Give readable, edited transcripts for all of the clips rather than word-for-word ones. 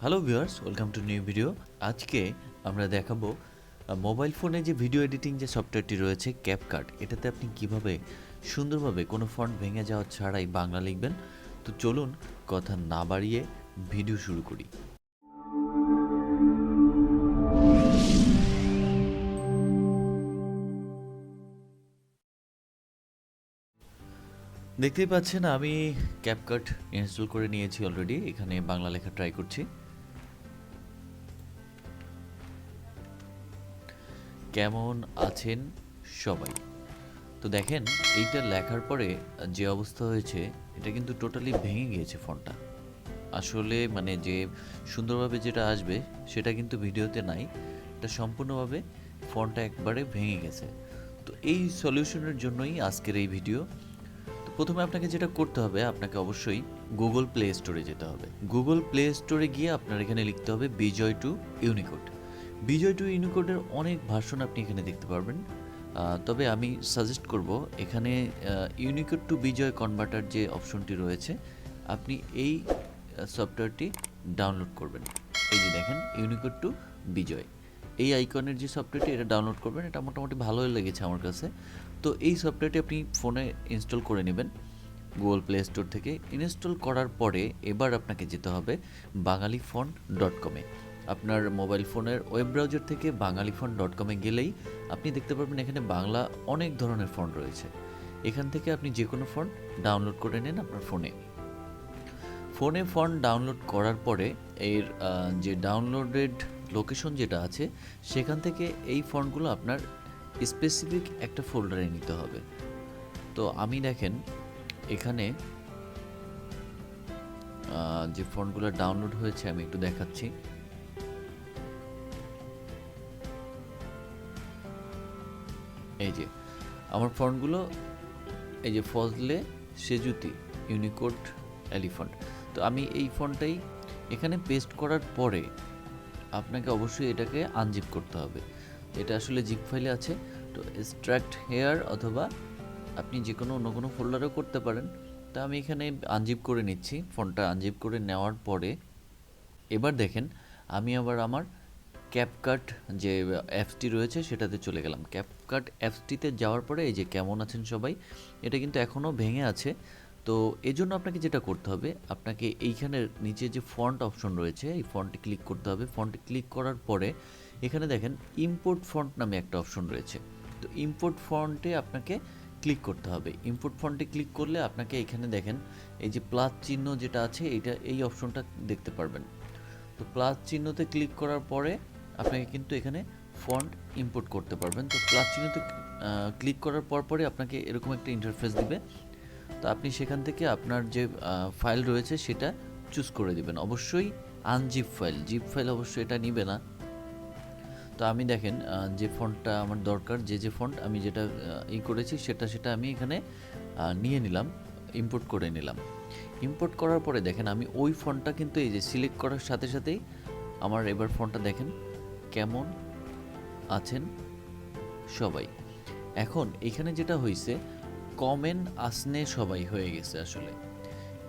Hello viewers, welcome to new video. আজকে আমরা দেখাবো মোবাইল ফোনে যে ভিডিও এডিটিং যে সফটওয়্যারটি রয়েছে ক্যাপকাট, এটাতে আপনি কিভাবে সুন্দরভাবে কোনো ফন্ট ভেঙে যাওয়া ছাড়াই বাংলা লিখবেন। তো চলুন কথা না বাড়িয়ে ভিডিও শুরু করি। দেখতেই পাচ্ছেন আমি ক্যাপকাট ইনস্টল করে নিয়েছি অলরেডি। এখানে বাংলা লেখা ট্রাই করছি। কেমন আছেন সবাই? তো দেখেন এইটা লেখার পরে যে অবস্থা হয়েছে, এটা কিন্তু টোটালি ভেঙে গিয়েছে ফন্টটা। আসলে মানে যে সুন্দরভাবে যেটা আসবে সেটা কিন্তু ভিডিওতে নাই। এটা সম্পূর্ণভাবে ফন্টটা একবারে ভেঙে গেছে। তো এই সলিউশনের জন্যই আজকের এই ভিডিও। তো প্রথমে আপনাকে যেটা করতে হবে, আপনাকে অবশ্যই গুগল প্লে স্টোরে যেতে হবে। গুগল প্লে স্টোরে গিয়ে আপনার এখানে লিখতে হবে বিজয় টু ইউনিকোড। বিজয় টু ইউনিকোডের অনেক ভার্সন আপনি এখানে দেখতে পারবেন। তবে আমি সাজেস্ট করব এখানে ইউনিকোড টু বিজয় কনভার্টার যে অপশনটি রয়েছে, আপনি এই সফটওয়্যারটি ডাউনলোড করবেন। এই যে দেখেন ইউনিকোড টু বিজয়, এই আইকনের যে সফটওয়্যারটি, এটা ডাউনলোড করবেন। এটা মোটামুটি ভালোই লেগেছে আমার কাছে। তো এই সফটওয়্যারটি আপনি ফোনে ইনস্টল করে নেবেন গুগল প্লে স্টোর থেকে। ইনস্টল করার পরে এবার আপনাকে যেতে হবে bangalifont.com-এ। আপনার মোবাইল ফোনের ওয়েব ব্রাউজার থেকে bangalifont.com-এ গেলেই আপনি দেখতে পারবেন এখানে বাংলা অনেক ধরনের ফন্ট রয়েছে। এখান থেকে আপনি যে কোনো ফন্ট ডাউনলোড করে নেন আপনার ফোনে। ফন্ট ডাউনলোড করার পরে এর যে ডাউনলোডেড লোকেশন যেটা আছে, সেখান থেকে এই ফন্টগুলো আপনার স্পেসিফিক একটা ফোল্ডারে নিতে হবে। তো আমি দেখেন এখানে যে ফন্টগুলো ডাউনলোড হয়েছে আমি একটু দেখাচ্ছি। এই যে আমার ফন্টগুলো, এই যে ফজলে সেজুতি ইউনিকোড এলিফ্যান্ট। তো আমি এই ফন্টটাই এখানে পেস্ট করার পরে আপনাকে অবশ্যই এটাকে আনজিপ করতে হবে। এটা আসলে জিপ ফাইলে আছে। তো এক্সট্রাক্ট হেয়ার অথবা আপনি যে কোনো অন্য কোনো ফোল্ডারেও করতে পারেন। তা আমি এখানে আনজিপ করে নিচ্ছি। ফন্টটা আনজিপ করে নেওয়ার পরে এবার দেখেন আমি আবার আমার ক্যাপকাট যে অ্যাপসটি রয়েছে সেটাতে চলে গেলাম। ক্যাপকাট অ্যাপসটিতে যাওয়ার পরে এই যে কেমন আছেন সবাই, এটা কিন্তু এখনও ভেঙে আছে। তো এজন্য আপনাকে যেটা করতে হবে, আপনাকে এইখানের নিচে যে ফন্ট অপশন রয়েছে, এই ফন্টে ক্লিক করতে হবে। ফন্টে ক্লিক করার পরে এখানে দেখেন ইম্পোর্ট ফন্ট নামে একটা অপশন রয়েছে। তো ইম্পোর্ট ফন্টে আপনাকে ক্লিক করতে হবে। ইম্পোর্ট ফন্টে ক্লিক করলে আপনাকে এখানে দেখেন এই যে প্লাস চিহ্ন যেটা আছে, এই অপশনটা দেখতে পারবেন। তো প্লাস চিহ্নতে ক্লিক করার পরে আপনাকে কিন্তু এখানে ফন্ট ইম্পোর্ট করতে পারবেন। তো প্লাস চিহ্নতে ক্লিক করার পরে আপনাকে এরকম একটা ইন্টারফেস দিবে। তো আপনি সেখান থেকে আপনার যে ফাইল রয়েছে সেটা চুজ করে দিবেন। অবশ্যই আনজিপ ফাইল, জিপ ফাইল অবশ্যই এটা নিবে না। তো আমি দেখেন যে ফন্টটা আমার দরকার, যে ফন্ট আমি যেটা করেছি সেটা আমি এখানে নিয়ে নিলাম, ইম্পোর্ট করে নিলাম। ইম্পোর্ট করার পরে দেখেন আমি ওই ফন্টটা কিন্তু এই যে সিলেক্ট করার সাথে সাথেই আমার এবার ফন্টটা দেখেন কেমন আছেন সবাই। এখন এখানে যেটা হয়েছে কমেন আসনে সবাই হয়ে গেছে আসলে,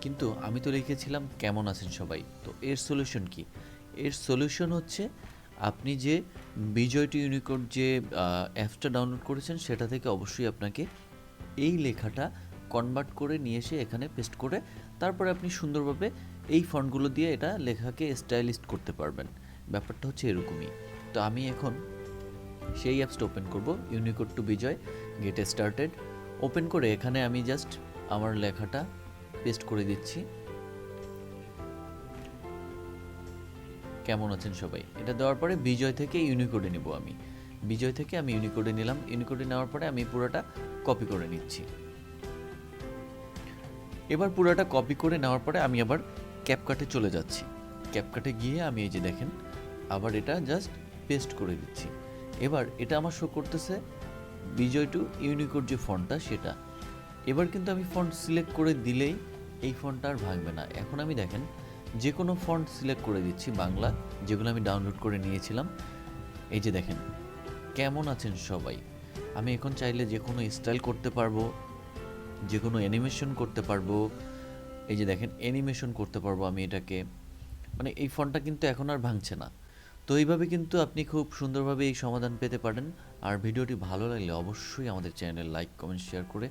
কিন্তু আমি তো লিখেছিলাম কেমন আছেন সবাই। তো এর সলিউশন কি? এর সলিউশন হচ্ছে আপনি যে বিজয় টু ইউনিকোড যে অ্যাপসটা ডাউনলোড করেছেন সেটা থেকে অবশ্যই আপনাকে এই লেখাটা কনভার্ট করে নিয়ে এসে এখানে পেস্ট করে তারপরে আপনি সুন্দরভাবে এই ফন্টগুলো দিয়ে এটা লেখাকে স্টাইলিস্ট করতে পারবেন। ব্যাপারটা হচ্ছে এরকমই। তো আমি এখন সেই অ্যাপসটা ওপেন করব, Unicode to Bijoy, get started. Open করে এখানে আমি জাস্ট আমার লেখাটা পেস্ট করে দিচ্ছি, কেমন আছেন সবাই। এটা দেওয়ার পরে বিজয় থেকে ইউনিকোডে নেব আমি। বিজয় থেকে আমি ইউনিকোডে নিলাম। ইউনিকোডে নেওয়ার পরে আমি পুরোটা কপি করে নিচ্ছি। এবার পুরোটা কপি করে নেওয়ার পরে আমি আবার ক্যাপকাটে চলে যাচ্ছি। ক্যাপকাটে গিয়ে আমি এই যে দেখেন আবার এটা জাস্ট পেস্ট করে দিচ্ছি। এবার এটা আমার শো করতেছে বিজয় টু ইউনিকোড যে ফন্টটা সেটা। এবার কিন্তু আমি ফন্ট সিলেক্ট করে দিলেই এই ফন্টটা আর ভাঙবে না। এখন আমি দেখেন যে কোনো ফন্ট সিলেক্ট করে দিচ্ছি বাংলা, যেগুলো আমি ডাউনলোড করে নিয়েছিলাম। এই যে দেখেন কেমন আছেন সবাই। আমি এখন চাইলে যে কোনো স্টাইল করতে পারবো, যে কোনো অ্যানিমেশন করতে পারবো। এই যে দেখেন অ্যানিমেশন করতে পারবো আমি এটাকে। মানে এই ফন্টটা কিন্তু এখন আর ভাঙছে না। তো এইভাবে কিন্তু আপনি খুব সুন্দরভাবে এই সমাধান পেতে পারেন। আর ভিডিওটি ভালো লাগলে অবশ্যই আমাদের চ্যানেল লাইক, কমেন্ট, শেয়ার করে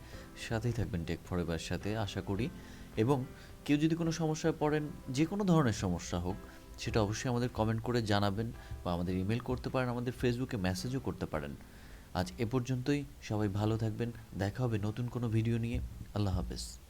সাথেই থাকবেন টেক ফর এভার সাথে আশা করি। এবং কেউ যদি কোনো সমস্যায় পড়েন, যে কোনো ধরনের সমস্যা হোক, সেটা অবশ্যই আমাদের কমেন্ট করে জানাবেন বা আমাদের ইমেল করতে পারেন, আমাদের ফেসবুকে মেসেজও করতে পারেন। আজ এ পর্যন্তই, সবাই ভালো থাকবেন। দেখা হবে নতুন কোনো ভিডিও নিয়ে। আল্লাহ হাফেজ।